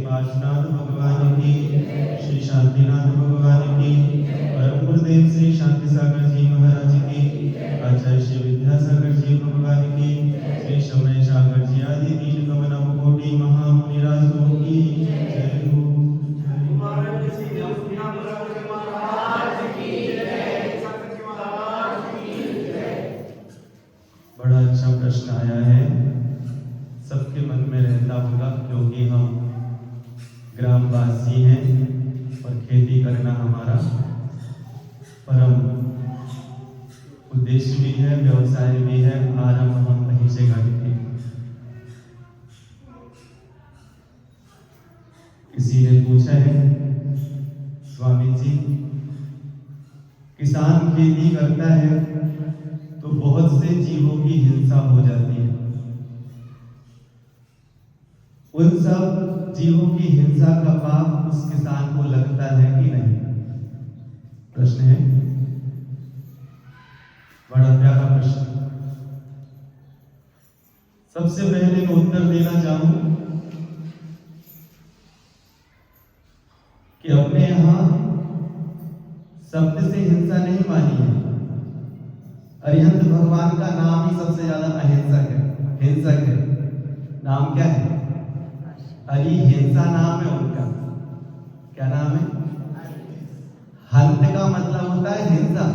पार्श्वनाथ भगवान की, श्री शांतिनाथ भगवान की, परम गुरुदेव श्री शांति सागर जी महाराज की, आचार्य श्री विद्यासागर जी भगवान की, श्री समय सागर जी आदि दीन कमल कोटि महामुनिराजों की जय हो। बड़ा अच्छा प्रश्न आया है, सबके मन में रहता होगा, क्योंकि हम ग्रामवासी हैं और खेती करना हमारा परम उद्देश्य भी है, व्यवसाय भी है। आरंभ हम वहीं से करते हैं। किसी ने पूछा है, स्वामी जी किसान खेती करता है तो बहुत से जीवों की हिंसा हो जाती है, उन सब जीवों की हिंसा का पाप उस किसान को लगता है कि नहीं? प्रश्न है, बड़ा प्यारा प्रश्न। सबसे पहले मैं उत्तर देना चाहूं कि अपने यहां शब्द से हिंसा नहीं मानी है। अरिहंत भगवान का नाम ही सबसे ज्यादा अहिंसक है, हिंसक है। नाम क्या है? अरिहिंसा नाम है उनका। क्या नाम है? हंत का मतलब होता है हिंसा,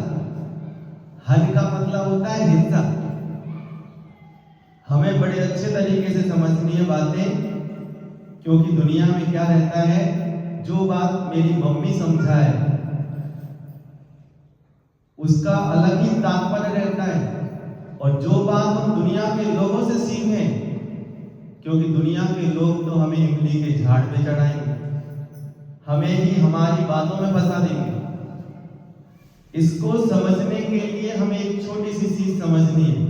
हन का मतलब होता है हिंसा। हमें बड़े अच्छे तरीके से समझनी है बातें, क्योंकि दुनिया में क्या रहता है, जो बात मेरी मम्मी समझाए उसका अलग ही तात्पर्य रहता है, और जो बात हम दुनिया के लोगों से सीखें, क्योंकि दुनिया के लोग तो हमें इमली के झाड़ पे चढ़ाएंगे, हमें ही हमारी बातों में फंसा देंगे। इसको समझने के लिए हमें एक छोटी सी चीज समझनी है,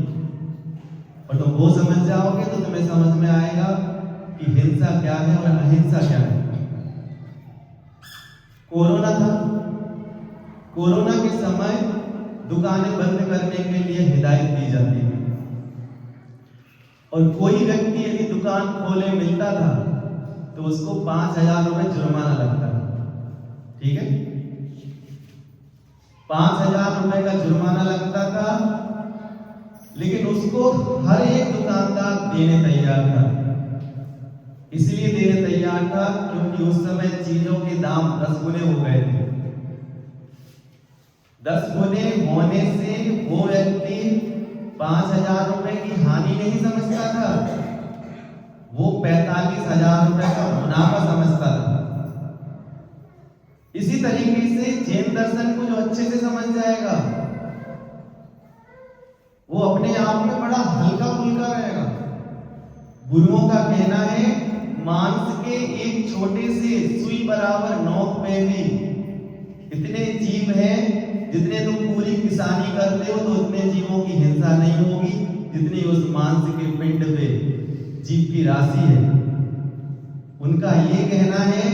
और तुम वो समझ जाओगे तो तुम्हें समझ में आएगा कि हिंसा क्या है और अहिंसा क्या है। कोरोना था, कोरोना के समय दुकानें बंद करने के लिए हिदायत दी जाती थी, और कोई व्यक्ति यदि दुकान खोले मिलता था तो उसको 5,000 रुपए जुर्माना लगता था। ठीक है, 5,000 रुपए का जुर्माना लगता था, लेकिन उसको हर एक दुकानदार देने तैयार था। इसलिए देने तैयार था क्योंकि उस समय चीजों के दाम 10 गुने हो गए थे। 10 गुने होने से वो व्यक्ति 5,000 रुपए की हानि नहीं समझता था, वो 45,000 रुपए का मुनाफा समझता था। इसी तरीके से जैन दर्शन को जो अच्छे से समझ जाएगा, वो अपने आप में बड़ा हल्का फुल्का रहेगा। गुरुओं का कहना है, मांस के एक छोटे से सुई बराबर नोक में भी इतने जीव हैं, जितने तुम पूरी किसानी करते हो तो उतने जीवों की हिंसा नहीं होगी जितनी उस मांस के पिंड पे जीव की राशि है। उनका ये कहना है,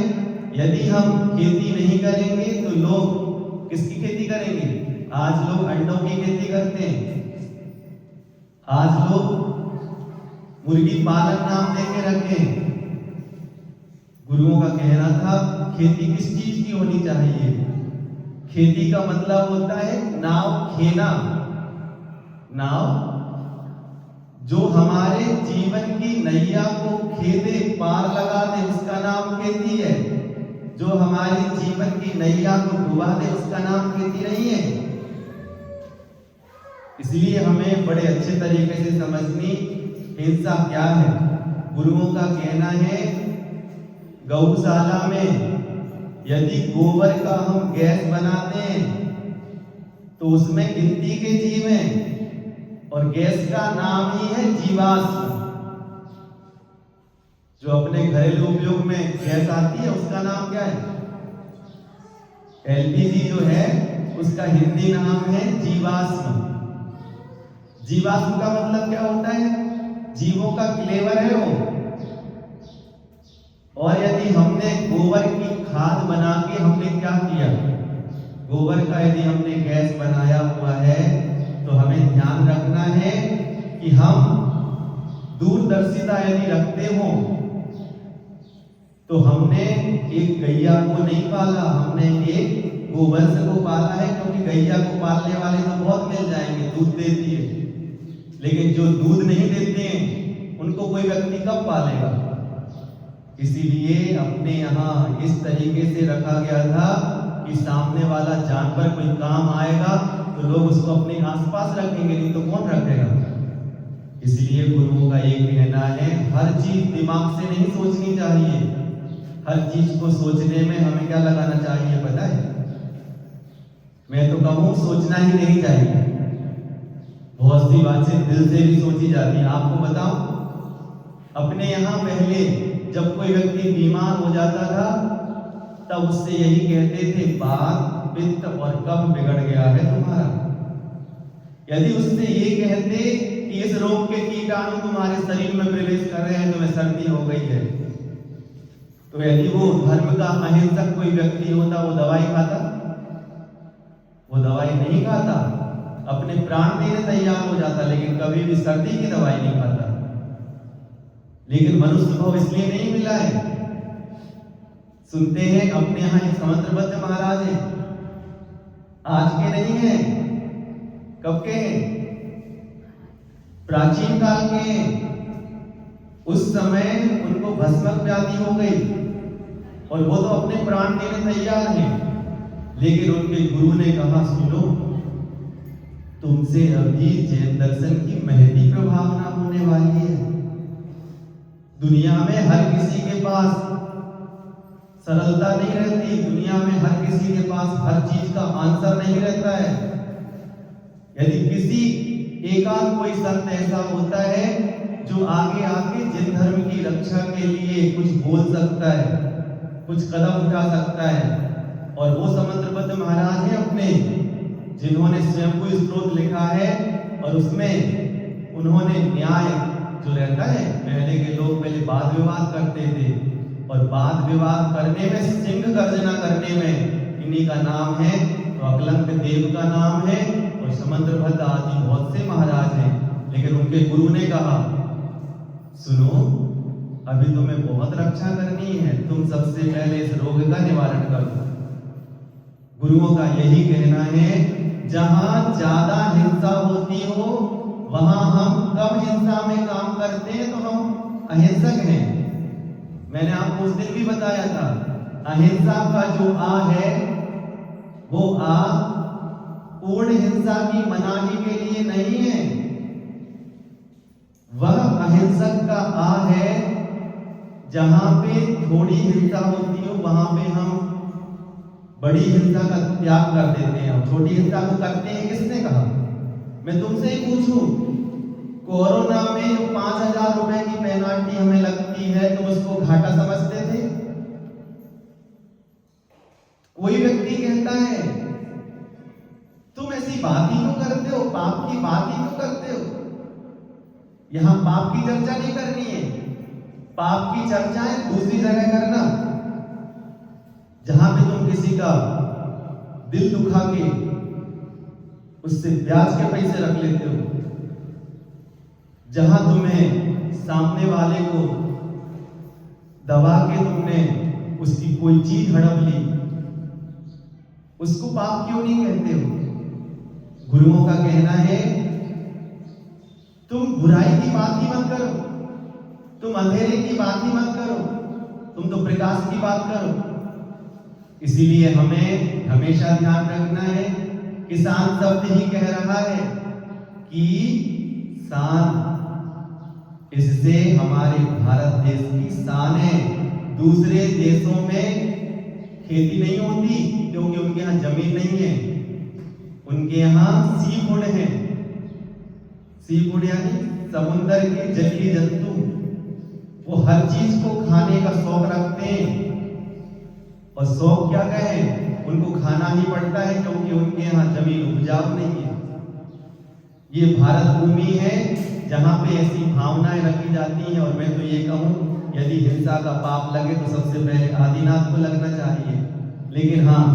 यदि हम खेती नहीं करेंगे तो लोग किसकी खेती करेंगे? आज लोग अंडों की खेती करते हैं, आज लोग मुर्गी पालन नाम देके रखे। गुरुओं का कहना था, खेती किस चीज की होनी चाहिए? खेती का मतलब होता है नाव खेना। नाव जो हमारे जीवन की नैया को खेदे, पार लगा दे, उसका नाम खेती है। जो हमारे जीवन की नैया को डुबा दे, उसका नाम खेती नहीं है। इसलिए हमें बड़े अच्छे तरीके से समझनी हिंसा क्या है। गुरुओं का कहना है, गौशाला में यदि गोबर का हम गैस बनाते हैं तो उसमें गिनती के जीव हैं, और गैस का नाम ही है जीवाश्म। जो अपने घरेलू उपयोग में गैस आती है उसका नाम क्या है? एलपीजी जो है उसका हिंदी नाम है जीवाश्म। जीवाश्म का मतलब क्या होता है? जीवों का क्लेवर है वो। और यदि हमने गोबर की खाद बना के हमने क्या किया, गोबर का यदि हमने गैस बनाया हुआ है, तो हमें ध्यान रखना है कि हम दूरदर्शिता यदि रखते हो तो हमने एक गैया को नहीं पाला, हमने एक गोवंश को पाला है, क्योंकि गैया को पालने वाले तो बहुत मिल जाएंगे, दूध देती है, लेकिन जो दूध नहीं देते हैं उनको कोई व्यक्ति कब पालेगा। इसीलिए अपने यहाँ इस तरीके से रखा गया था कि सामने वाला जानवर कोई काम आएगा तो लोग उसको अपने आसपास रखेंगे, नहीं तो कौन रखेगा। इसलिए गुरुओं का एक कहना है, हर चीज दिमाग से नहीं सोचनी चाहिए, हर चीज को सोचने में हमें क्या लगाना चाहिए पता है? मैं तो कहूँ सोचना ही नहीं चाहिए। बहुत सी बातें दिल से भी सोची जाती है। आपको बताऊं, अपने यहाँ पहले जब कोई व्यक्ति बीमार हो जाता था तब उससे यही कहते थे, बात पित्त और कफ बिगड़ गया है तुम्हारा। यदि उससे ये कहते कि इस रोग के कीटाणु तुम्हारे शरीर में प्रवेश कर रहे हैं, तुम्हें सर्दी हो गई है, तो यदि वो धर्म का अहिंसक कोई व्यक्ति होता, वो दवाई खाता? वो दवाई नहीं खाता, अपने प्राण देने तैयार हो जाता, लेकिन कभी भी सर्दी की दवाई नहीं खाता। लेकिन मनुष्य भाव इसलिए नहीं मिला है। सुनते हैं अपने यहाँ एक समंत्रबद्ध महाराज है, आज के नहीं है, कब के हैं? प्राचीन काल के हैं। उस समय उनको भस्मक व्याधि हो गई और वो तो अपने प्राण देने तैयार हैं, लेकिन उनके गुरु ने कहा, सुनो, तुमसे अभी जैन दर्शन की महती प्रभावना होने वाली है। दुनिया में हर किसी के पास सरलता नहीं रहती, दुनिया में हर किसी के पास हर चीज का आंसर नहीं रहता है। यदि किसी एकांत कोई संत ऐसा होता है जो आगे आके जिन धर्म की रक्षा के लिए कुछ बोल सकता है, कुछ कदम उठा सकता है, और वो समंत्रबद्ध महाराज हैं अपने, जिन्होंने स्वयंभू स्त्रोत लिखा है और उसमें उन्होंने न्याय जो रहता है, पहले के लोग पहले वाद विवाद करते थे और वाद विवाद करने में, सिंह गर्जना करने में इन्हीं का नाम है, तो अकलंक देव का नाम है और समंत्रबद्ध आदि बहुत से महाराज हैं। लेकिन उनके गुरु ने कहा, सुनो, अभी तुम्हें बहुत रक्षा करनी है, तुम सबसे पहले इस रोग का निवारण करो। गुरुओं का यही कहना है, जहां ज्यादा हिंसा होती हो वहां हम कम हिंसा में काम करते हैं तो हम अहिंसक हैं। मैंने आपको उस दिन भी बताया था, अहिंसा का जो आ है वो आ पूर्ण हिंसा की मनाही के लिए नहीं है, वह अहिंसक का आ है जहां पे थोड़ी हिंसा होती हो वहां पे हम बड़ी हिंसा का त्याग कर देते हैं, और छोटी हिंसा को करते हैं। किसने कहा? मैं तुमसे ही पूछूं, कोरोना में जो 5,000 रुपए की पेनाल्टी हमें लगती है, तुम उसको घाटा समझते थे? कोई व्यक्ति कहता है, तुम ऐसी बात ही क्यों करते हो, पाप की बात ही क्यों करते हो? यहां पाप की चर्चा नहीं करनी है, पाप की चर्चा है दूसरी जगह करना, जहां पे तुम किसी का दिल दुखा के उससे ब्याज के पैसे रख लेते हो, जहां तुम्हें सामने वाले को दबा के तुमने उसकी कोई चीज हड़प ली, उसको पाप क्यों नहीं कहते हो? गुरुओं का कहना है, तुम बुराई की बात ही मत करो, तुम अंधेरे की बात ही मत करो, तुम तो प्रकाश की बात करो। इसीलिए हमें हमेशा ध्यान रखना है, किसान शब्द ही कह रहा है कि शान, इससे हमारे भारत देश की शान है। दूसरे देशों में खेती नहीं होती क्योंकि उनके यहाँ जमीन नहीं है, उनके यहाँ सी फूड है। सी फूड यानी समुद्र के जलीय जंतु, वो हर चीज को खाने का शौक रखते हैं, और शौक क्या कहे, उनको खाना ही पड़ता है क्योंकि उनके यहाँ जमीन उपजाऊ नहीं है। ये भारत भूमि है जहां पे ऐसी भावनाएं रखी जाती हैं, और मैं तो ये कहूं, यदि हिंसा का पाप लगे तो सबसे पहले आदिनाथ को लगना चाहिए, लेकिन हाँ,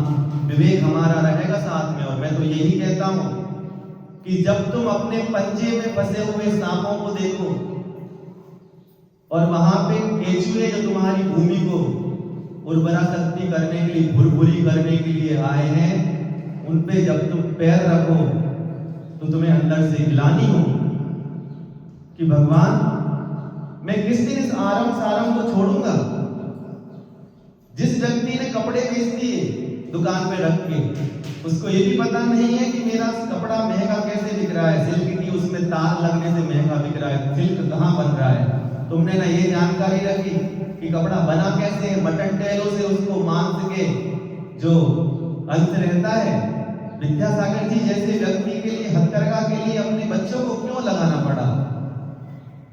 विवेक हमारा रहेगा साथ में। और मैं तो यही कहता हूं कि जब तुम अपने पंजे में फंसे हुए सांपों को देखो और वहां पे केचुए जो तुम्हारी भूमि को उर्वरा शक्ति करने के लिए, भुरभुरी करने के लिए आए हैं, उन पे जब तुम पैर रखो तो तुम्हें अंदर से ग्लानि हो कि भगवान मैं किस दिन इस आराम साराम को छोड़ूंगा। जिस व्यक्ति ने कपड़े बेच दिए दुकान पे रख के, उसको ये भी पता नहीं है कि मेरा कपड़ा महंगा कैसे बिक रहा है, सिल्क की उसमें तार लगने से महंगा बिक रहा है, सिल्क कहाँ बन रहा है। तुमने ना ये जानकारी रखी कि कपड़ा बना कैसे है, मटन टेलों से उसको मांस के जो अंश रहता है। विद्यासागर जी जैसे व्यक्ति के लिए, हथकरघा के लिए अपने बच्चों को क्यों लगाना पड़ा।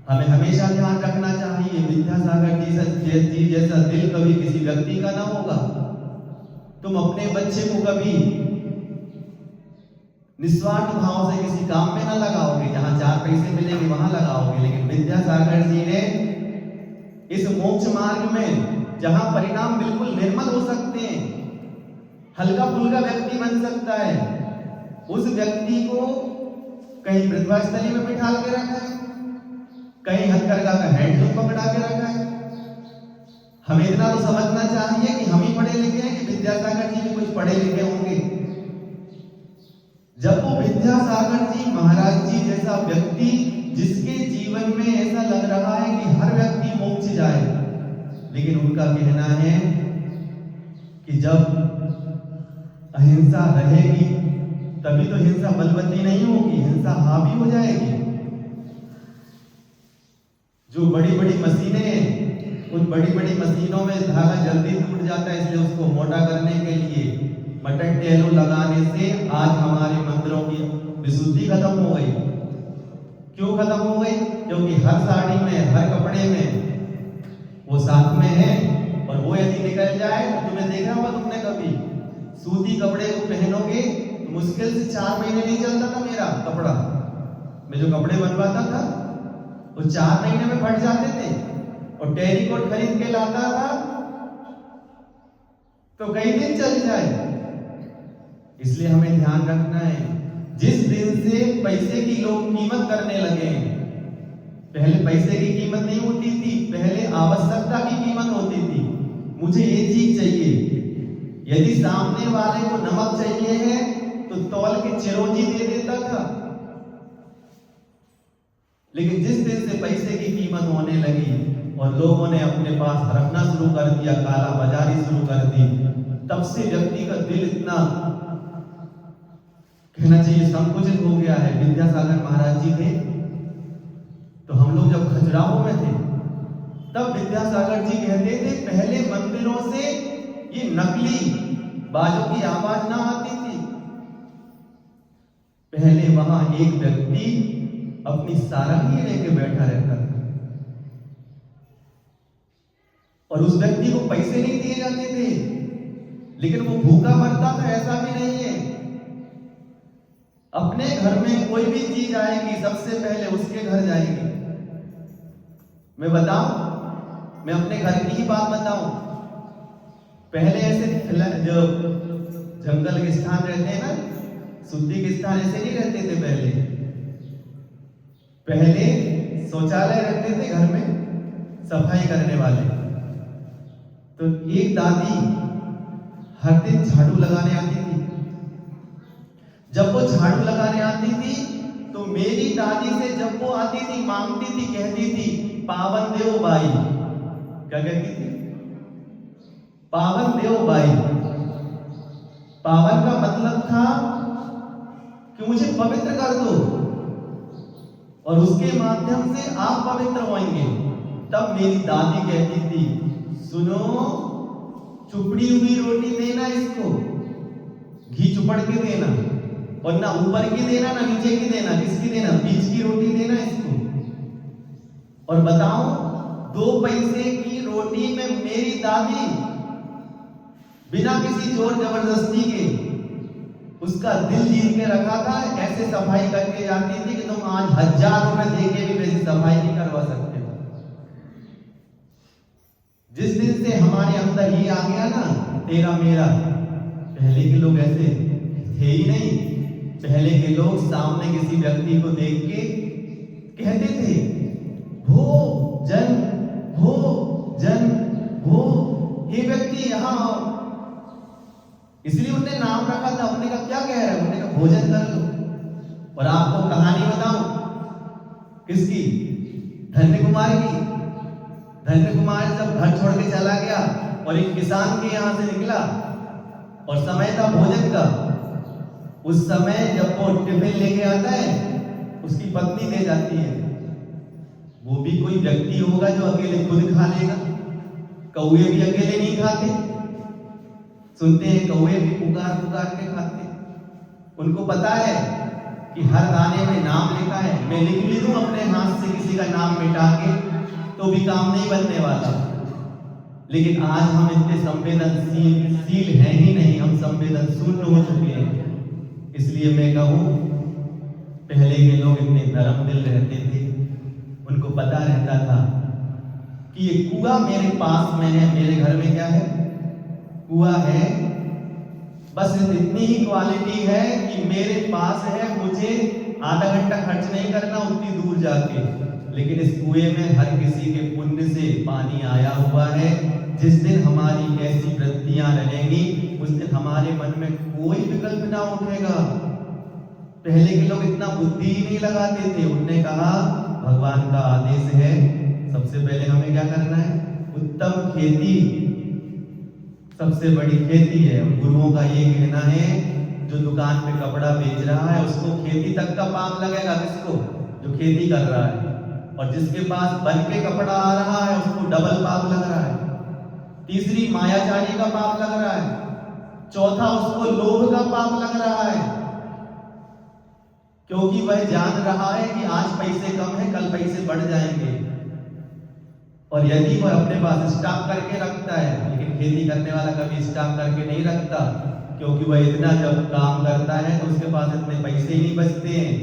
हमें हमेशा ध्यान रखना चाहिए, विद्यासागर जी जैसा दिल कभी किसी व्यक्ति का ना होगा। तुम अपने बच्चे को कभी निस्वार्थ भाव से किसी काम में ना लगाओगे, जहां 4 पैसे मिलेंगे वहां लगाओगे। लेकिन विद्यासागर जी ने इस मोक्ष मार्ग में जहां परिणाम बिल्कुल निर्मल हो सकते हैं, हल्का फुल्का व्यक्ति बन सकता है, उस व्यक्ति को कहीं मृत्युस्थली में बिठा के रखा है, कहीं हथकरघा का हैंडलूम पकड़ा के रखा है। हमें इतना तो समझना चाहिए कि हम ही पढ़े लिखे हैं कि विद्यासागर जी भी कुछ पढ़े लिखे होंगे। जब वो विद्यासागर जी महाराज जी जैसा व्यक्ति, जिसके जीवन में ऐसा लग रहा है कि हर व्यक्ति मोक्ष जाए, लेकिन उनका कहना है कि जब अहिंसा रहेगी तभी तो हिंसा बलवती नहीं होगी, हिंसा हावी हो जाएगी। जो बड़ी बड़ी मशीनें हैं, उन बड़ी बड़ी मशीनों में धागा जल्दी टूट जाता है, इसलिए उसको मोटा करने के लिए मटन टेलों लगाने से आज हमारे मंदिरों की विशुद्धि खत्म हो गई। क्यों खत्म हो गई? क्योंकि हर साड़ी में, हर कपड़े में वो साथ में है, और वो यदि निकल जाए तो तुम्हें देखा होगा तुमने कभी, सूती कपड़े को पहनोगे तो मुश्किल से 4 महीने नहीं चलता था मेरा कपड़ा। मैं जो कपड़े बनवाता था वो 4 महीने में फट जाते थे, और टेरिकोट खरीद के लाता था तो कई दिन चल जाए। इसलिए हमें ध्यान रखना है, जिस दिन से पैसे की लोग कीमत करने लगे, पहले पैसे की कीमत नहीं होती थी, पहले आवश्यकता की कीमत होती थी। मुझे ये चीज चाहिए, यदि सामने वाले को नमक चाहिए है तो तौल के चिरौंजी दे देता था। लेकिन जिस दिन से पैसे की कीमत होने लगी और लोगों ने अपने पास रखना शुरू कर दिया, काला बाजारी शुरू कर दी, तब से व्यक्ति का दिल इतना कहना चाहिए संकुचित हो गया है। विद्यासागर महाराज जी थे तो हम लोग जब खजुराहो में थे तब विद्यासागर जी कहते थे पहले मंदिरों से ये नकली बाजों की आवाज ना आती थी, पहले वहां एक व्यक्ति अपनी सारंगी लेके बैठा रहता था, और उस व्यक्ति को पैसे नहीं दिए जाते थे, लेकिन वो भूखा मरता था ऐसा भी नहीं है। अपने घर में कोई भी चीज आएगी सबसे पहले उसके घर जाएगी। मैं बताऊं, मैं अपने घर की ही बात बताऊं, पहले ऐसे जो जंगल के स्थान रहते हैं ना, शुद्धि के स्थान ऐसे नहीं रहते थे। पहले शौचालय रहते थे घर में, सफाई करने वाले। तो एक दादी हर दिन झाड़ू लगाने आती थी। जब वो झाड़ू लगाने आती थी तो मेरी दादी से जब वो आती थी मांगती थी, कहती थी पावन देव बाई। क्या कहती थी? पावन देव बाई। पावन का मतलब था कि मुझे पवित्र कर दो, और उसके माध्यम से आप पवित्र होंगे। तब मेरी दादी कहती थी सुनो, चुपड़ी हुई रोटी देना इसको, घी चुपड़ के देना, और ना ऊपर की देना ना नीचे की देना, किसकी देना? बीच की रोटी देना इसको। और बताओ 2 पैसे की रोटी में मेरी दादी बिना किसी जोर जबरदस्ती के उसका दिल जीत के रखा था। ऐसे सफाई करके जाती थी कि तुम आज 1000 रुपए देके भी वैसी सफाई नहीं करवा सकते। जिस दिन से हमारे अंदर ये आ गया ना तेरा मेरा, पहले के लोग ऐसे थे ही नहीं। पहले के लोग सामने किसी व्यक्ति को देख के कहते थे भो जन भो जन भो हे व्यक्ति यहाँ आओ। इसलिए उनने नाम रखा था। उन्होंने कहा क्या कह रहे हैं? उन्होंने कहा भोजन कर लो। और आपको कहानी बताऊं किसकी? धन्य कुमार की। धन्य कुमार जब घर छोड़ के चला गया और एक किसान के यहां से निकला और समय था भोजन का, उस समय जब वो टिफिन लेके आता है, उसकी पत्नी दे जाती है। वो भी कोई व्यक्ति होगा जो अकेले खुद खा लेगा? कौवे भी अकेले नहीं खाते। सुनते हैं कौवे भी पुकार पुकार के खाते। उनको पता है कि हर दाने में नाम लिखा है। मैं लिख भी दूं अपने हाथ से किसी का नाम मिटा के तो भी काम नहीं बनने वाला। लेकिन आज हम इतने संवेदनशील हैं ही नहीं, हम संवेदन शून्य हो चुके हैं। इसलिए मैं कहूं, पहले के लोग इतने नरम दिल रहते थे। उनको पता रहता था कि ये कुआं मेरे पास में है, मेरे घर में क्या है? कुआं है। बस इतनी ही क्वालिटी है कि मेरे पास है, मुझे आधा घंटा खर्च नहीं करना उतनी दूर जाके। लेकिन इस कुएं में हर किसी के पुण्य से पानी आया हुआ है। जिस दिन हमारी ऐसी वृत्तियां रहेंगी, उस दिन हमारे मन में कोई विकल्प ना उठेगा। पहले के लोग इतना बुद्धि ही नहीं लगाते थे। उन्होंने कहा भगवान का आदेश है, सबसे पहले हमें क्या करना है? उत्तम खेती सबसे बड़ी खेती है। गुरुओं का ये कहना है, जो दुकान पे कपड़ा बेच रहा है उसको खेती तक का पाप लगेगा। किसको? जो खेती कर रहा है। और जिसके पास बन के कपड़ा आ रहा है उसको डबल पाप लग रहा है। तीसरी मायाचारी का पाप लग रहा है। चौथा उसको लोभ का पाप लग रहा है, क्योंकि वह जान रहा है कि आज पैसे कम है, कल पैसे बढ़ जाएंगे। और यदि वह अपने पास स्टॉक करके रखता है, लेकिन खेती करने वाला कभी स्टॉक करके नहीं रखता, क्योंकि वह इतना जब काम करता है तो उसके पास इतने पैसे ही नहीं बचते हैं।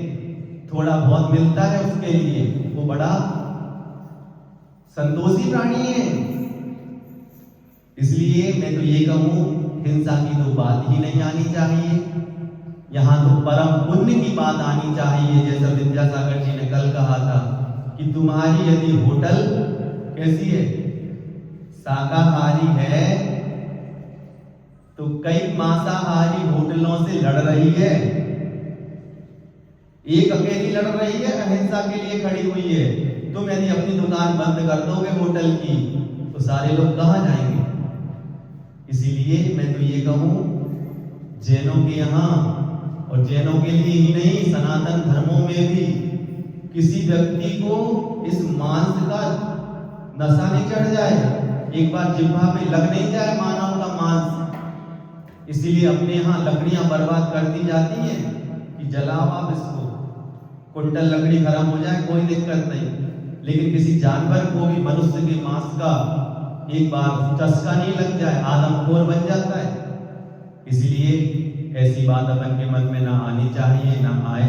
थोड़ा बहुत मिलता है उसके लिए, वो बड़ा संतोषी प्राणी है। इसलिए मैं तो ये कहूं, हिंसा की तो बात ही नहीं आनी चाहिए। यहाँ तो परम पुण्य की बात आनी चाहिए। जैसा विद्यासागर जी ने कल कहा था कि तुम्हारी यदि होटल कैसी है, शाकाहारी है, तो कई मांसाहारी होटलों से लड़ रही है। एक अकेली लड़ रही है, अहिंसा के लिए खड़ी हुई है। तुम यदि अपनी दुकान बंद कर दोगे होटल की, तो सारे लोग कहां जाएंगे? इसीलिए मैं तो ये कहूं, जैनों के यहाँ, और जैनों के लिए ही नहीं, सनातन धर्मों में भी किसी व्यक्ति को इस मांस का नशा नहीं चढ़ जाए, एक बार जिह्वा पे लग नहीं जाए मानव का मांस। इसीलिए अपने यहाँ लकड़ियां बर्बाद कर दी जाती हैं कि जलाओ आप इसको, कुंटल लकड़ी खराब हो जाए कोई दिक्कत नहीं। लेकिन किसी जानवर को भी मनुष्य के मांस का एक बार चस्का नहीं लग जाए, आदमखोर बन जाता है। इसलिए ऐसी बात अपन के मन में ना आनी चाहिए, ना आए।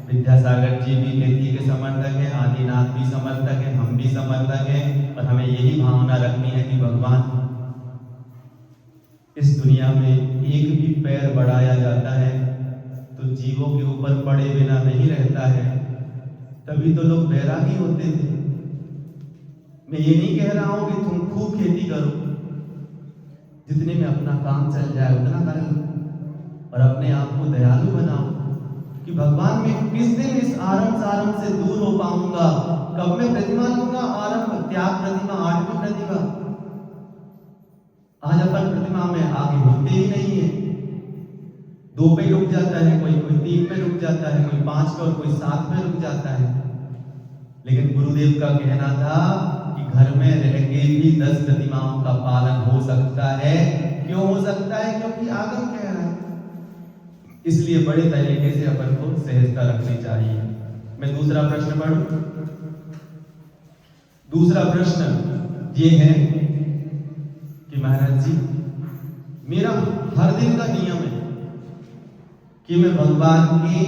विद्यासागर जी भी खेती के समर्थक हैं, आदिनाथ भी समर्थक हैं, हम भी समर्थक हैं। और हमें यही भावना रखनी है कि भगवान, इस दुनिया में एक भी पैर बढ़ाया जाता है तो जीवों के ऊपर पड़े बिना नहीं रहता है। तभी तो लोग बैरागी होते थे। मैं ये नहीं कह रहा हूं कि तुम खूब खेती करो, जितने में अपना काम चल जाए उतना कर लो, और अपने आप को दयालु बनाओ कि भगवान मैं किस दिन इस आरंभ सारंभ से दूर हो पाऊंगा, कब मैं प्रतिमा लूंगा, आरंभ त्याग प्रतिमा, आठवीं प्रतिमा। आज अपन प्रतिमा में आगे होते ही नहीं है। 2 पे रुक जाता है कोई, कोई 3 पे रुक जाता है, कोई 5 पे और कोई 7 पे रुक जाता है। लेकिन गुरुदेव का कहना था कि घर में रह के भी 10 प्रतिमाओं का पालन हो सकता है। क्यों हो सकता है? क्योंकि आगम कह रहा है। इसलिए बड़े तरीके से अपन को सहजता रखनी चाहिए। मैं दूसरा प्रश्न पढ़ूं। दूसरा प्रश्न ये है कि महाराज जी, मेरा हर दिन का नियम है कि मैं भगवान के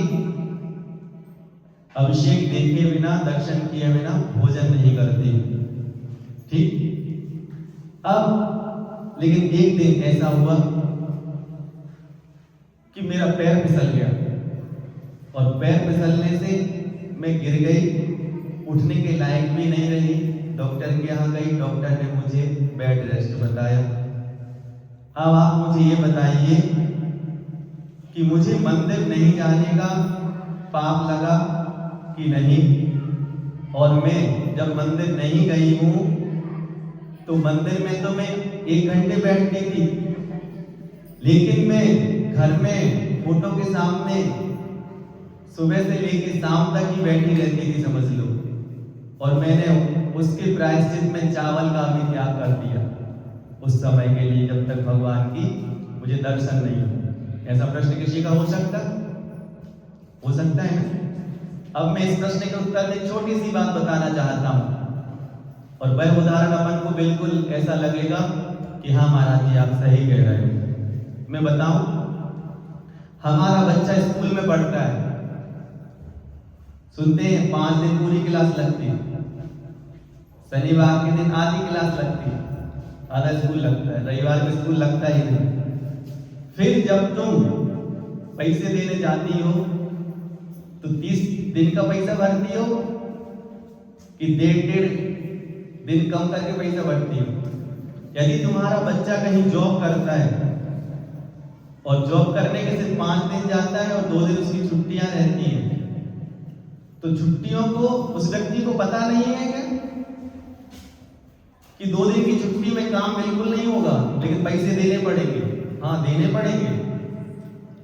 अभिषेक देखे बिना, दर्शन किए बिना भोजन नहीं करती। ठीक। अब लेकिन एक दिन ऐसा हुआ कि मेरा पैर फिसल गया, और पैर फिसलने से मैं गिर गई, उठने के लायक भी नहीं रही। डॉक्टर के यहाँ गई, डॉक्टर ने मुझे बेड रेस्ट बताया। अब आप मुझे ये बताइए कि मुझे मंदिर नहीं जाने का पाप लगा कि नहीं? और मैं जब मंदिर नहीं गई हूं तो मंदिर में तो मैं 1 घंटे बैठती थी, लेकिन मैं घर में फोटो के सामने सुबह से लेकर शाम तक ही बैठी रहती थी, समझ लो। और मैंने उसके प्रायश्चित में चावल का भी त्याग कर दिया उस समय के लिए, जब तक भगवान की मुझे दर्शन नहीं हो। ऐसा प्रश्न किसी का हो सकता है ना? अब मैं इस प्रश्न के उत्तर में छोटी सी बात बताना चाहता हूं, और वह उदाहरण अपन को बिल्कुल ऐसा लगेगा कि हाँ महाराज जी आप सही कह रहे हो। मैं बताऊं, हमारा बच्चा स्कूल में पढ़ता है, सुनते हैं 5 दिन पूरी क्लास लगती है, शनिवार के दिन आधी क्लास लगती है, आधा स्कूल लगता है, रविवार को स्कूल लगता ही नहीं। फिर जब तुम पैसे देने जाती हो तो 30 दिन का पैसा भरती हो कि 1.5 दिन कम करके पैसा भरती हो? यदि तुम्हारा बच्चा कहीं जॉब करता है और जॉब करने के सिर्फ 5 दिन जाता है और 2 दिन उसकी छुट्टियां रहती हैं, तो छुट्टियों को उस व्यक्ति को पता नहीं है क्या कि 2 दिन की छुट्टी में काम बिल्कुल नहीं होगा, लेकिन पैसे देने पड़ेंगे? हाँ, देने पड़ेंगे।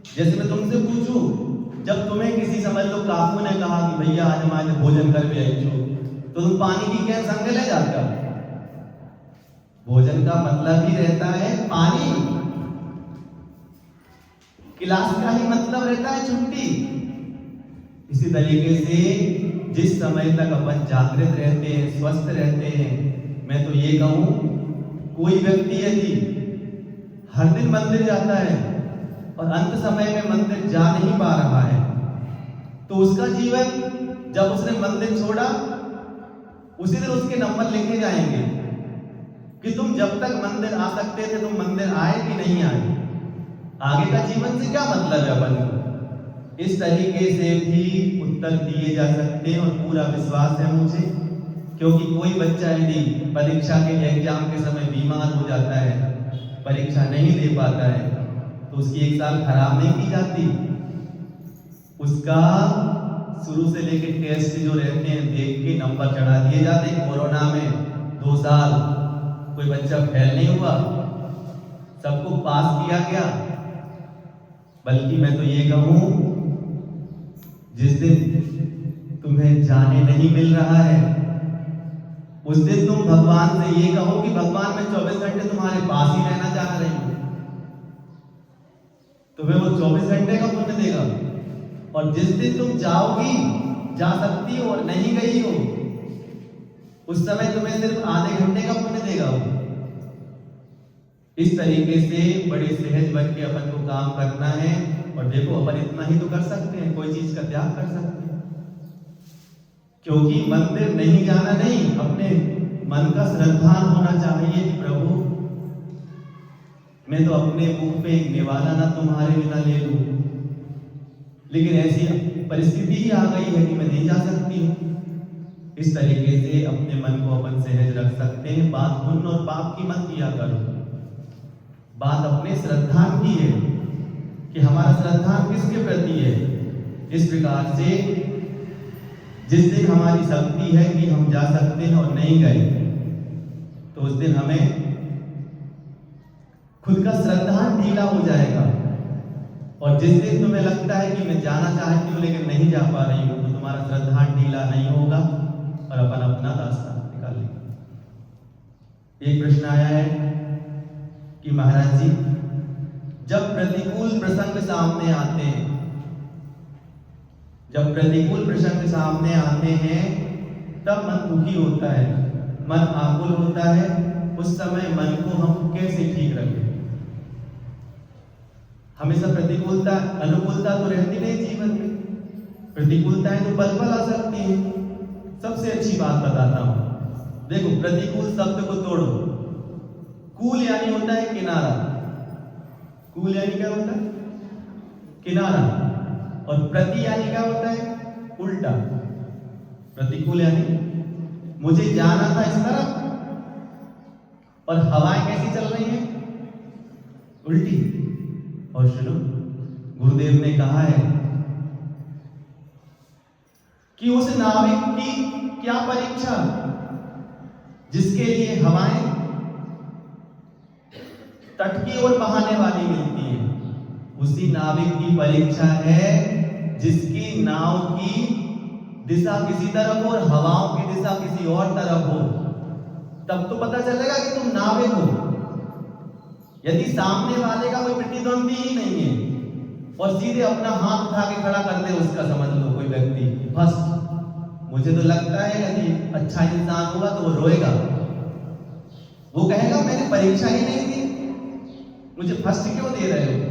जैसे मैं तुमसे पूछूं, जब तुम्हें किसी समझ लो काकू ने कहा कि भैया आज हमारे भोजन कर भी आई छो, तो तुम पानी की कैन संग ले जाते हो? भोजन का मतलब ही रहता है पानी, क्लास का ही मतलब रहता है छुट्टी। इसी तरीके से जिस समय तक अपन जागृत रहते हैं, स्वस्थ रहते हैं, मैं तो ये कहूं, कोई व्यक्ति यदि हर दिन मंदिर जाता है और अंत समय में मंदिर जा नहीं पा रहा है, तो उसका जीवन, जब उसने मंदिर छोड़ा उसी दिन उसके नंबर लिखे जाएंगे कि तुम जब तक मंदिर आ सकते थे तुम मंदिर आए कि नहीं आए। आगे का जीवन से क्या मतलब है अपन को? इस तरीके से भी उत्तर दिए जा सकते हैं, और पूरा विश्वास है मुझे, क्योंकि कोई बच्चा यदि परीक्षा के एग्जाम के समय बीमार हो जाता है, परीक्षा नहीं दे पाता है, तो उसकी 1 साल खराब नहीं की जाती, उसका शुरू से लेकर टेस्ट जो रहते हैं देख के नंबर चढ़ा दिए जाते हैं। कोरोना में 2 साल कोई बच्चा फेल नहीं हुआ, सबको पास किया गया। बल्कि मैं तो ये कहूं, जिस दिन तुम्हें जाने नहीं मिल रहा है उस दिन तुम भगवान से ये कहो कि भगवान मैं 24 घंटे तुम्हारे पास ही रहना चाह रही हूं, तुम्हें वो 24 घंटे का पुण्य देगा। और जिस दिन तुम जाओगी, जा सकती हो और नहीं गई हो, उस समय तुम्हें सिर्फ आधे घंटे का पुण्य देगा वो। इस तरीके से बड़े सहज बन के अपन को काम करना है। और देखो, अपन इतना ही तो कर सकते हैं, कोई चीज का त्याग कर सकते हैं, क्योंकि मंदिर नहीं जाना नहीं, अपने मन का श्रद्धान होना चाहिए कि प्रभु मैं तो अपने मुख पे एक निवाला ना तुम्हारे बिना ले लूं, लेकिन ऐसी परिस्थिति ही आ गई है कि मैं नहीं जा सकती हूं। इस तरीके से अपने मन को अपन सहज रख सकते हैं। बात पुण्य और पाप की मत किया करो, बात अपने श्रद्धान की है कि हमारा श्रद्धान किसके प्रति है। इस प्रकार से जिस दिन हमारी शक्ति है कि हम जा सकते हैं और नहीं गए, तो उस दिन हमें खुद का श्रद्धान ढीला हो जाएगा। और जिस दिन तुम्हें लगता है कि मैं जाना चाहती हूँ लेकिन नहीं जा पा रही हूँ, तो तुम्हारा श्रद्धान ढीला नहीं होगा और अपन अपना रास्ता निकालेंगे। एक प्रश्न आया है कि महाराज जी, जब प्रतिकूल प्रसंग सामने आते हैं, जब प्रतिकूल प्रसंग सामने आते हैं तब मन दुखी होता है, मन आकुल होता है, उस समय मन को हम कैसे ठीक रखें? हमेशा प्रतिकूलता अनुकूलता तो रहती नहीं जीवन में, प्रतिकूलताएं तो पल पल आ सकती है। सबसे अच्छी बात बताता हूं, देखो, प्रतिकूल शब्द को तोड़ो। कूल यानी होता है किनारा, कूल यानी क्या होता है? किनारा। और प्रति यानी क्या होता है? उल्टा। प्रतिकूल यानी मुझे जाना था इस तरफ और हवाएं कैसी चल रही हैं? उल्टी। और सुनो, गुरुदेव ने कहा है कि उस नाविक की क्या परीक्षा जिसके लिए हवाएं तट की ओर बहाने वाली मिलती हैं, उसी नाविक की परीक्षा है जिसकी नाव की दिशा किसी तरफ और हवाओं की दिशा किसी और तरफ हो। तब तो पता चलेगा कि तुम नाविक हो। यदि सामने वाले का कोई प्रतिद्वंदी ही नहीं है और सीधे अपना हाथ उठा के खड़ा कर दे उसका, समझ लो कोई व्यक्ति फर्स्ट, मुझे तो लगता है यदि अच्छा इंसान होगा तो वो रोएगा, वो कहेगा मैंने परीक्षा ही नहीं दी, मुझे फर्स्ट क्यों दे रहे हो।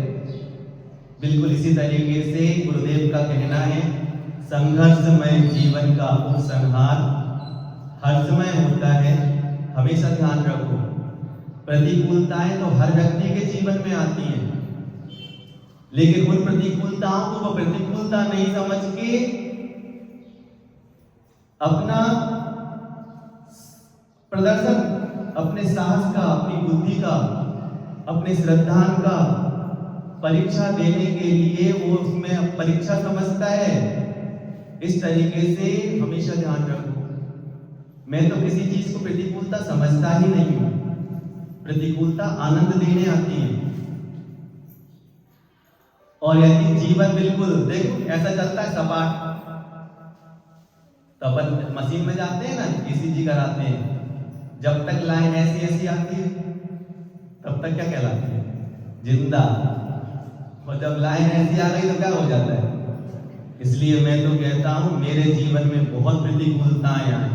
बिल्कुल इसी तरीके से गुरुदेव का कहना है, संघर्षमय जीवन का उपसंहार हर समय होता है। हमेशा ध्यान रखो, प्रतिकूलताएं तो हर व्यक्ति के जीवन में आती हैं, लेकिन उन प्रतिकूलताओं को वो प्रतिकूलता नहीं समझ के अपना प्रदर्शन, अपने साहस का, अपनी बुद्धि का, अपने श्रद्धा का परीक्षा देने के लिए वो उसमें परीक्षा समझता है। इस तरीके से हमेशा ध्यान रखो, मैं तो किसी चीज को प्रतिकूलता समझता ही नहीं हूं। प्रतिकूलता आनंद देने आती है। और यदि जीवन बिल्कुल देखो ऐसा चलता है सपाट, तो अपन मशीन में जाते हैं ना, ईसीजी कराते हैं, जब तक लाइन ऐसी ऐसी आती है तब तक क्या कहलाती है, जिंदा। और जब लाइन ऐसी आ गई तो क्या हो जाता है। इसलिए मैं तो कहता हूं मेरे जीवन में बहुत प्रतिकूलताएं आई,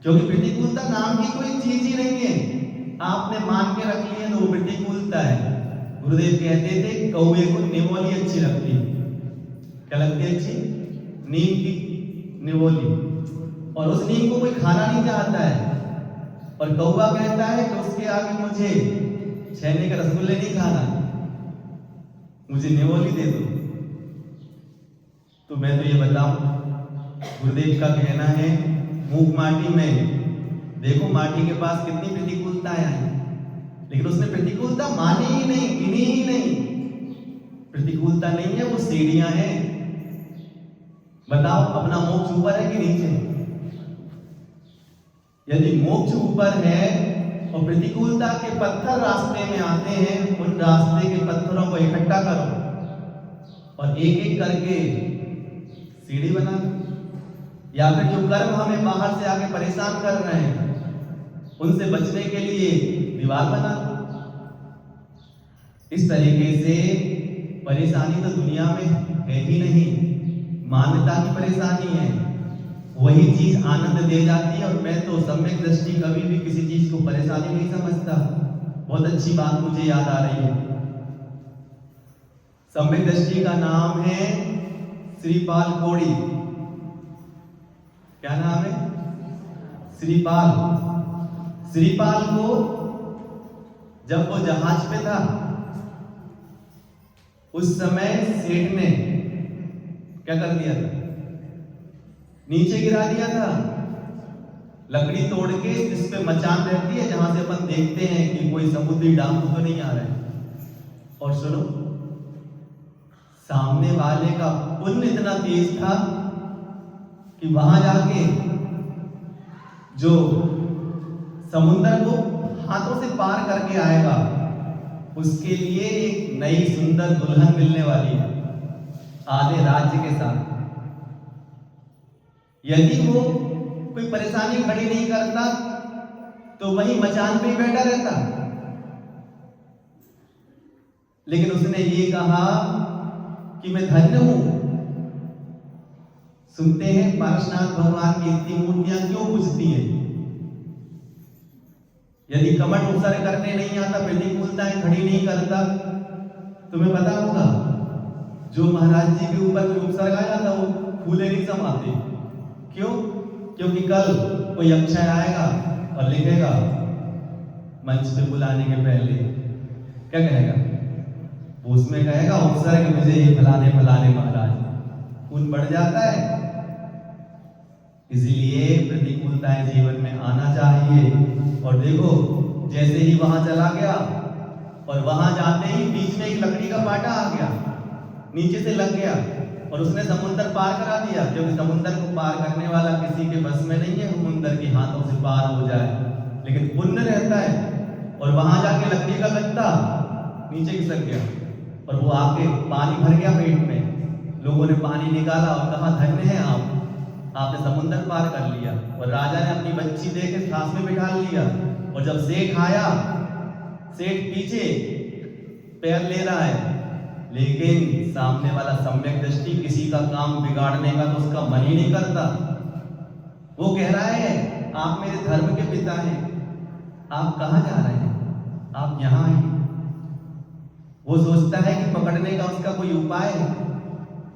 क्योंकि प्रतिकूलता नाम की कोई चीज ही नहीं है। आपने मान के रख लिया तो वो प्रतिकूलता है। गुरुदेव कहते थे कौवे को निवोली अच्छी लगती, क्या लगती है अच्छी, नीम की निवोली, और उस नीम को कोई खाना नहीं चाहता है, और कौवा कहता है कि उसके आगे मुझे छेने के रसगुल्ले नहीं खाना, मुझे निवोली दे दो। तो मैं तो ये बताऊं, गुरुदेव का कहना है मूक माटी में देखो, माटी के पास कितनी प्रतिकूलताएं आई, लेकिन उसने प्रतिकूलता मानी ही नहीं, गिनी ही नहीं। प्रतिकूलता नहीं है, वो सीढ़ियां हैं। बताओ अपना मोक्ष ऊपर है कि नीचे। यदि मोक्ष ऊपर है और प्रतिकूलता के पत्थर रास्ते में आते हैं, उन रास्ते के पत्थरों को इकट्ठा करो और एक एक करके सीढ़ी बना दो। या फिर जो कर्म हमें बाहर से आके परेशान कर रहे हैं, उनसे बचने के लिए दीवार बना दो। इस तरीके से परेशानी तो दुनिया में है ही नहीं, मान्यता की परेशानी है, वही चीज आनंद दे जाती है। और मैं तो सम्यक दृष्टि कभी भी किसी चीज को परेशानी नहीं समझता। बहुत अच्छी बात मुझे याद आ रही है, सम्यक दृष्टि का नाम है श्रीपाल कोड़ी। क्या नाम है? श्रीपाल। श्रीपाल को जब वो जहाज पे था, उस समय सेठ ने क्या कर दिया था, नीचे गिरा दिया था, लकड़ी तोड़ के, जिस पे मचान रहती है जहां से अपन देखते हैं कि कोई समुद्री डाकू तो नहीं आ रहा है। और सुनो, सामने वाले का पुण्य इतना तेज था कि वहां जाके जो समुद्र को हाथों से पार करके आएगा, उसके लिए एक नई सुंदर दुल्हन मिलने वाली है आधे राज्य के साथ। यदि वो कोई परेशानी खड़ी नहीं करता तो वही मचान पे ही बैठा रहता, लेकिन उसने ये कहा कि मैं धन्य हूं। सुनते हैं पारसनाथ भगवान की इतनी मूर्तियां क्यों पूजती हैं। यदि कमंड उत्सर्ग करने नहीं आता, प्रतिकूलताएं खड़ी नहीं करता, तुम्हें पता होगा जो महाराज जी के ऊपर कोई उपसर्ग आया था वो फूले नहीं समाते। क्यों? क्योंकि कल कोई अक्षय आएगा और लिखेगा मंच पे बुलाने के पहले, क्या कहेगा वो, उसमें कहेगा उपसर्ग मुझे ये फलाने फलाने महाराज, खून बढ़ जाता है। इसलिए प्रतिकूलताएं जीवन में आना चाहिए। और देखो, जैसे ही वहां चला गया और वहां जाते ही बीच में एक लकड़ी का पाटा आ गया, नीचे से लग गया और उसने समुंदर पार करा दिया, क्योंकि समुंदर को पार करने वाला किसी के बस में नहीं है, समुंदर के हाथों से पार हो जाए, लेकिन पुण्य रहता है। और वहां जाके लकड़ी का गत्ता नीचे खिसक गया और वो आके पानी भर गया पेट में। लोगों ने पानी निकाला और कहा धन्य है आपने समुंदर पार कर लिया। और राजा ने अपनी बच्ची देके साथ में बिठा लिया और जब सेठ आया, सेठ पीछे पैर ले रहा है, लेकिन सामने वाला सम्यक दृष्टि किसी का काम बिगाड़ने का तो उसका मन ही नहीं करता। वो कह रहा है आप मेरे धर्म के पिता हैं, आप कहाँ जा रहे हैं, आप यहाँ आए। वो सोचता है कि पकड़ने का उसका कोई उपाय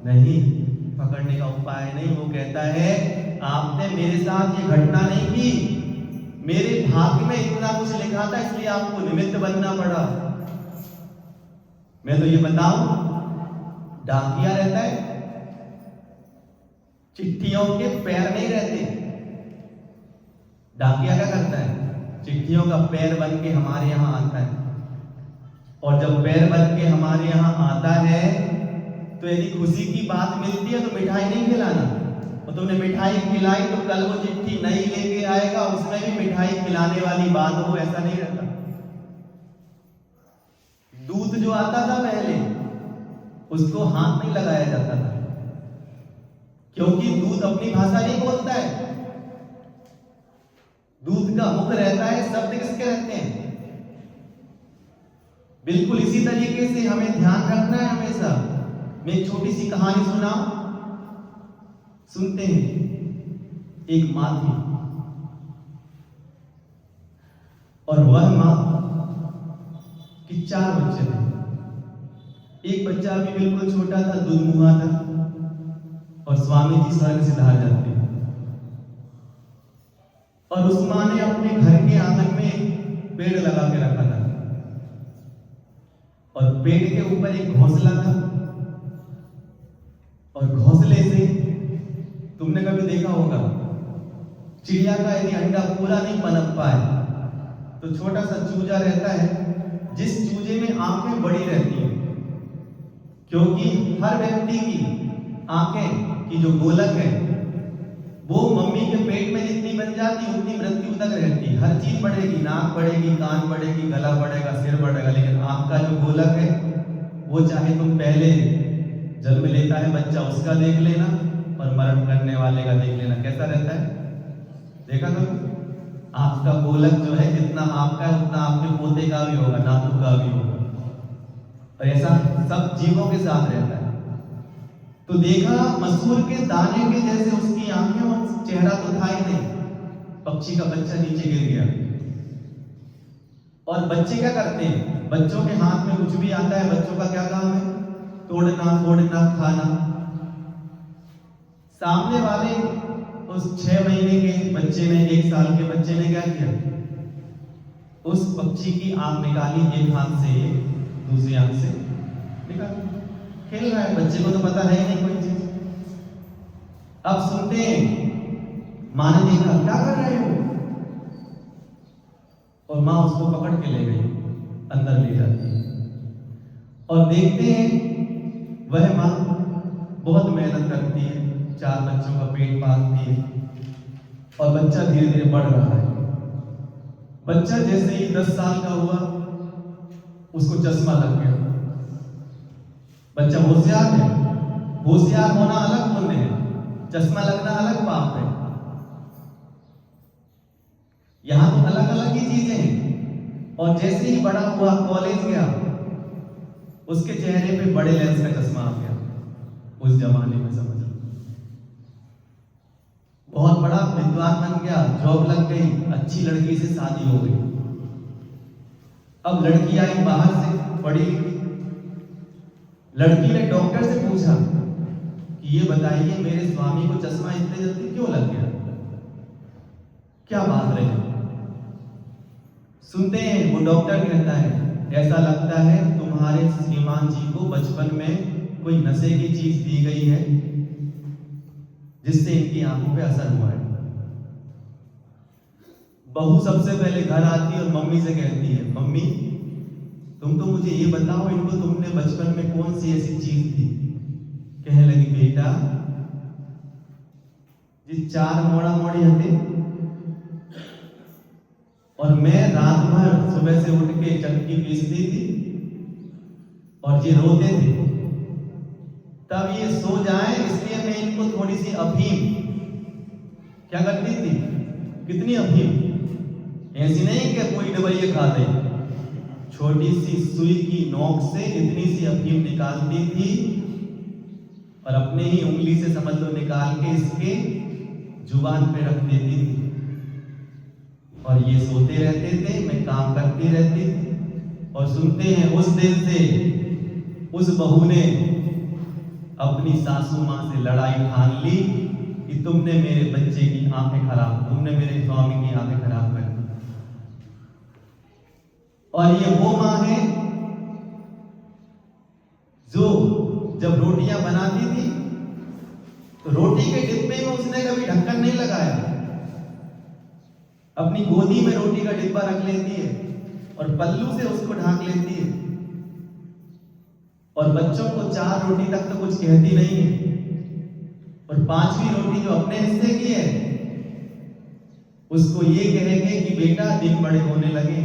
नहीं, पकड़ने का उपाय नहीं। वो कहता है आपने मेरे साथ ये घटना नहीं की, मेरे भाग्य में इतना कुछ लिखा था इसलिए आपको निमित्त बनना पड़ा। मैं तो ये बताऊं, डाकिया रहता है, चिट्ठियों के पैर नहीं रहते। डाकिया क्या करता है, चिट्ठियों का पैर बन के हमारे यहाँ आता है, और जब पैर बन के हमारे यहाँ आता है तो यदि खुशी की बात मिलती है तो मिठाई नहीं खिलाना, और तुमने मिठाई खिलाई तो कल वो चिट्ठी नई लेके आएगा, उसमें भी मिठाई खिलाने वाली बात हो, ऐसा नहीं रहता। दूध जो आता था पहले उसको हाथ नहीं लगाया जाता था, क्योंकि दूध अपनी भाषा नहीं बोलता है। दूध का मुख रहता है, शब्द किसके रहते हैं। बिल्कुल इसी तरीके से हमें ध्यान रखना है हमेशा। मैं एक छोटी सी कहानी सुनाऊं, सुनते हैं। एक माँ थी और वह माँ कि 4 बच्चे थे। एक बच्चा भी बिल्कुल छोटा था, दुधमुहा था, और स्वामी जी स्वर्ग से धार जाते हैं। और उस माँ ने अपने घर के आंगन में पेड़ लगा के रखा था, और पेड़ के ऊपर एक घोंसला था, और घोंसले से तुमने कभी देखा होगा चिड़िया का यदि अंडा पूरा नहीं पनप पाए तो छोटा सा चूजा रहता है, जिस चूजे में आंखें बड़ी रहती हैं, क्योंकि हर व्यक्ति की आंखें की जो गोलक है वो मम्मी के पेट में जितनी बन जाती उतनी मृत्यु तक रहती। हर चीज बढ़ेगी, नाक बढ़ेगी, कान बढ़ेगी, गला बढ़ेगा, सिर बढ़ेगा, लेकिन आंख का जो गोलक है वो चाहे तुम पहले जन्म लेता है बच्चा उसका देख लेना और मरण करने वाले का देख लेना, कैसा रहता है देखा करो। आपका गोलक जो है जितना आपका है उतना आपके पोते का भी होगा, नातू का भी होगा, और ऐसा सब जीवों के साथ रहता है। तो देखा मसूर के दाने के जैसे उसकी आंखें और चेहरा तो था ही नहीं। पक्षी का बच्चा नीचे गिर गया, और बच्चे क्या करते हैं, बच्चों के हाथ में कुछ भी आता है, बच्चों का क्या काम है, तोड़ना फोड़ना खाना। सामने वाले उस 6 महीने के बच्चे ने, 1 साल के बच्चे ने क्या किया, उस पक्षी की आंख निकाली, एक हाथ से दूसरी आंख से निकाली, खेल रहा है, बच्चे को तो पता है ही नहीं कोई चीज। अब सुनते हैं मां ने देखा क्या कर रहे हो, और मां उसको पकड़ के ले गई, अंदर ले जाती है, और देखते हैं वह मां बहुत मेहनत करती है, 4 बच्चों का पेट पालती है, और बच्चा धीरे धीरे बढ़ रहा है। बच्चा जैसे ही 10 साल का हुआ उसको चश्मा लग गया। बच्चा होशियार है, होशियार होना अलग पुण्य है, चश्मा लगना अलग पाप है। यहां तो अलग अलग ही चीजें हैं। और जैसे ही बड़ा हुआ, कॉलेज गया, उसके चेहरे पे बड़े लेंस का चश्मा आ गया। उस जमाने में समझ लो बहुत बड़ा विद्वान बन गया, जॉब लग गई, अच्छी लड़की से शादी हो गई। अब लड़की आई बाहर से, पढ़ी लिखी। लड़की ने डॉक्टर से पूछा कि ये बताइए मेरे स्वामी को चश्मा इतने जल्दी क्यों लग गया, क्या बात रही। सुनते हैं वो डॉक्टर कहता है ऐसा लगता है तुम्हारे श्रीमान जी को बचपन में कोई नशे की चीज दी गई है जिससे इनकी आंखों पे असर हुआ है। बहू सबसे पहले घर आती है और मम्मी से कहती है, मम्मी तुम तो मुझे ये बताओ, इनको तुमने बचपन में कौन सी ऐसी चीज दी? कहने लगी, बेटा जी 4 मोड़ा मोड़ी हते और मैं रात भर सुबह से उठ के चक्की पीसती थी और ये रोते थे, तब ये सो जाए इसलिए मैं इनको थोड़ी सी अफीम क्या करती थी, कितनी अफीम, ऐसी नहीं कि कोई दवाई खा दे, छोटी सी सुई की नोक से इतनी सी अफीम निकालती थी और अपने ही उंगली से समझ लो निकाल के इसके जुबान पे रख देती थी और ये सोते रहते थे, मैं काम करती रहती थी। और सुनते हैं उस दिन से उस बहू ने अपनी सासू माँ से लड़ाई ठान ली कि तुमने मेरे बच्चे की आंखें खराब, तुमने मेरे स्वामी की आंखें खराब कर दी। और ये वो माँ है जो जब रोटियां बनाती थी तो रोटी के डिब्बे में उसने कभी ढक्कन नहीं लगाया, अपनी गोदी में रोटी का डिब्बा रख लेती है और पल्लू से उसको ढांक लेती है और बच्चों को 4 रोटी तक तो कुछ कहती नहीं है और 5वीं रोटी जो अपने हिस्से की है उसको ये कहेंगे कि बेटा दिन बड़े होने लगे,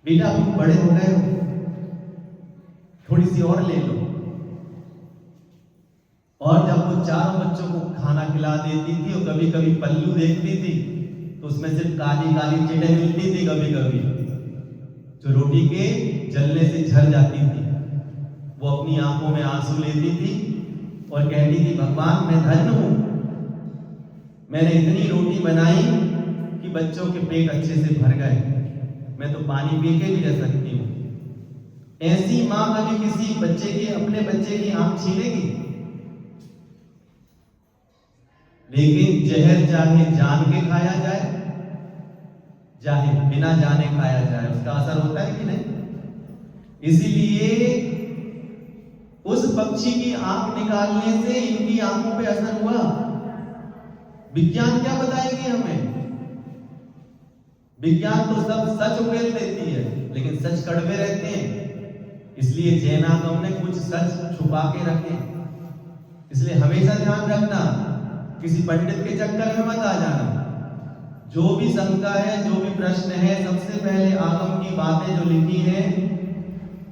बेटा तुम बड़े हो गए हो, थोड़ी सी और ले लो। और जब वो 4 बच्चों को खाना खिला देती थी और कभी कभी पल्लू देखती थी तो उसमें सिर्फ काली काली चीटें मिलती थी, कभी कभी जो रोटी के जलने से झर जाती थी। वो अपनी आंखों में आंसू लेती थी और कहती थी, भगवान मैं धन्य हूं, मैंने इतनी रोटी बनाई कि बच्चों के पेट अच्छे से भर गए, मैं तो पानी पी के भी रह सकती हूँ। ऐसी माँ कभी किसी बच्चे की, अपने बच्चे की आंख छीनेगी? लेकिन जहर चाहे जान के खाया जाए चाहे बिना जाने खाया जाए, उसका असर होता है कि नहीं? इसीलिए उस पक्षी की आंख निकालने से इनकी आंखों पे असर हुआ। विज्ञान क्या बताएगी हमें? विज्ञान तो सब सच उकेल देती है, लेकिन सच कड़वे रहते हैं, इसलिए जैन आगम ने कुछ सच छुपा के रखे। इसलिए हमेशा ध्यान रखना, किसी पंडित के चक्कर में मत आ जाना। जो भी शंका है, जो भी प्रश्न है, सबसे पहले आगम की बातें जो लिखी हैं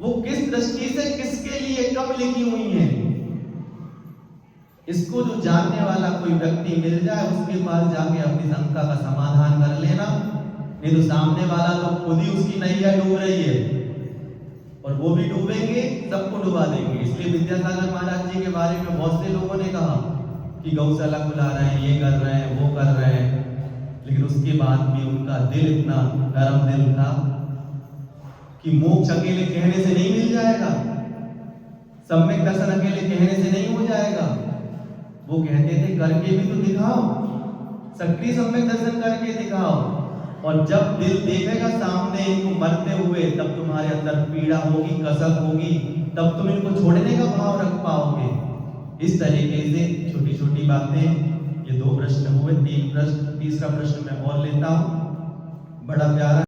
वो किस दृष्टि से, किसके लिए, कब लिखी हुई हैं, इसको जो जानने वाला कोई व्यक्ति मिल जाए उसके पास जाके अपनी शंका का समाधान कर लेना, नहीं तो सामने वाला तो खुद ही उसकी नैया डूब रही है और वो भी डूबेंगे, सबको डुबा देंगे। इसलिए विद्यासागर महाराज जी के बारे में बहुत से लोगों ने कहा कि गौशाला खुला रहे हैं, ये कर रहे हैं, वो कर रहे हैं, लेकिन उसके बाद भी उनका दिल इतना नरम दिल था कि मोक्ष अकेले कहने से नहीं मिल जाएगा, सम्यक दर्शन अकेले कहने से नहीं हो जाएगा। वो कहते थे करके भी तो दिखाओ, सक्रिय सम्यक दर्शन करके दिखाओ, और जब दिल देखेगा सामने इनको मरते हुए तब तुम्हारे अंदर पीड़ा होगी, कसक होगी, तब तुम इनको छोड़ने का भाव रख पाओगे। इस तरीके से छोटी छोटी बातें, ये 2 प्रश्न हुए, 3 प्रश्न, तीसरा प्रश्न मैं और लेता हूं, बड़ा प्यारा